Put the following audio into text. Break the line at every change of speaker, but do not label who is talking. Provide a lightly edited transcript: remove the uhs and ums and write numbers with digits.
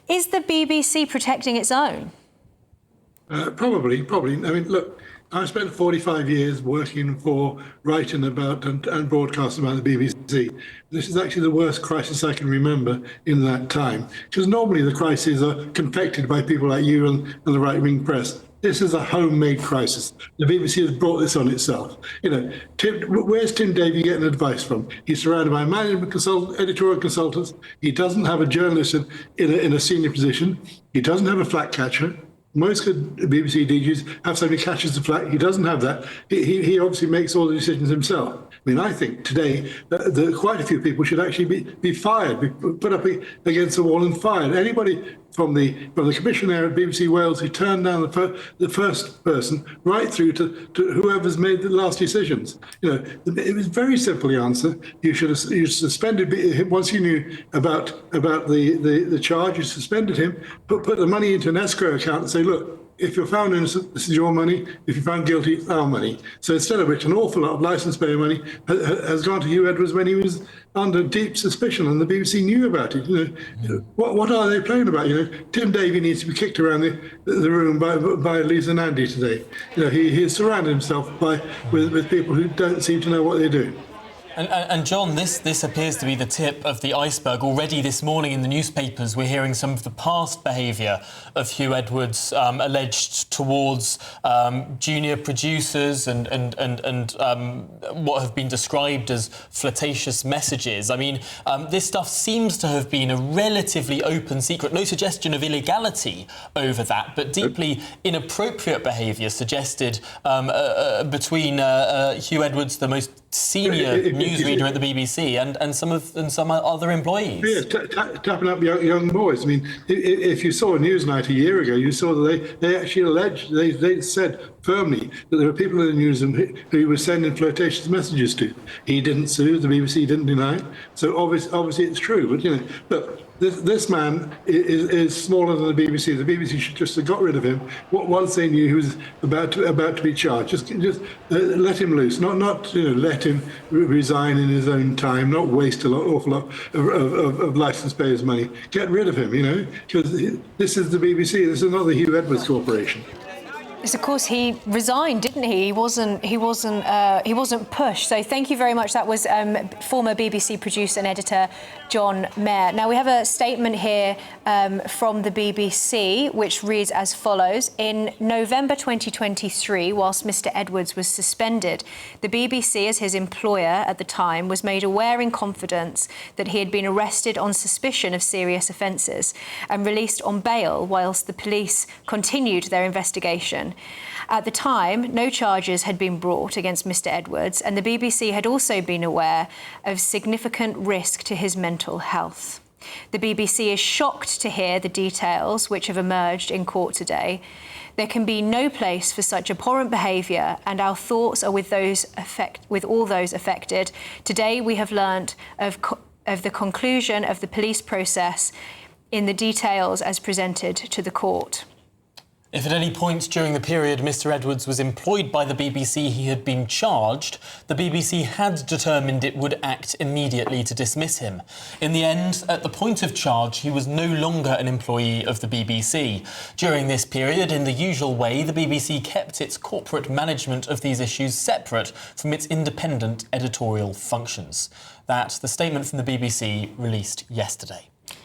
Is the BBC protecting its own?
Probably. I mean, look, I spent 45 years working for, writing about and broadcasting about the BBC. This is actually the worst crisis I can remember in that time, because normally the crises are confected by people like you and the right-wing press. This is a homemade crisis. The BBC has brought this on itself. You know, where's Tim Davie getting advice from? He's surrounded by management editorial consultants. He doesn't have a journalist in a senior position. He doesn't have a flat catcher. Most good BBC DGs have somebody who catches the flag. He doesn't have that. He obviously makes all the decisions himself. I mean, I think today that quite a few people should actually be fired, be put up against the wall and fired. Anybody from the commissioner at BBC Wales who turned down the first person right through to whoever's made the last decisions. You know, it was very simple. The answer: you suspended once you knew about the charge. You suspended him, put the money into an escrow account, and say, look, if you're found innocent, this is your money. If you're found guilty, it's our money. So instead of which, an awful lot of licence-paying money has gone to Huw Edwards when he was under deep suspicion, and the BBC knew about it. You know, what are they playing about? You know, Tim Davie needs to be kicked around the room by Lisa and Andy today. You know, he has surrounded himself with people who don't seem to know what they're doing.
And John, this appears to be the tip of the iceberg. Already this morning in the newspapers, we're hearing some of the past behaviour of Huw Edwards alleged towards junior producers and what have been described as flirtatious messages. I mean, this stuff seems to have been a relatively open secret. No suggestion of illegality over that, but deeply inappropriate behaviour suggested between Huw Edwards, the most senior newsreader at the BBC, and some other employees.
Yeah, tapping up young boys. I mean, if you saw Newsnight a year ago, you saw that they actually alleged, they said firmly that there were people in the newsroom who he was sending flirtatious messages to. He didn't sue, the BBC didn't deny it. So obviously it's true. But, you know, look, this man is smaller than the BBC. The BBC should just have got rid of him once they knew he was about to be charged. Just let him loose. Not let him resign in his own time. Not waste an awful lot of licence payers' money. Get rid of him. You know, because this is the BBC. This is not the Huw Edwards Corporation.
Yes, of course, he resigned, didn't he? He wasn't pushed. So thank you very much. That was former BBC producer and editor John Mair. Now we have a statement here from the BBC, which reads as follows: in November 2023, whilst Mr. Edwards was suspended, the BBC, as his employer at the time, was made aware in confidence that he had been arrested on suspicion of serious offences and released on bail whilst the police continued their investigation. At the time, no charges had been brought against Mr. Edwards, and the BBC had also been aware of significant risk to his mental health. The BBC is shocked to hear the details which have emerged in court today. There can be no place for such abhorrent behaviour, and our thoughts are with all those affected. Today we have learnt of the conclusion of the police process in the details as presented to the court.
If at any point during the period Mr. Edwards was employed by the BBC he had been charged, the BBC had determined it would act immediately to dismiss him. In the end, at the point of charge, he was no longer an employee of the BBC. During this period, in the usual way, the BBC kept its corporate management of these issues separate from its independent editorial functions. That's the statement from the BBC released yesterday.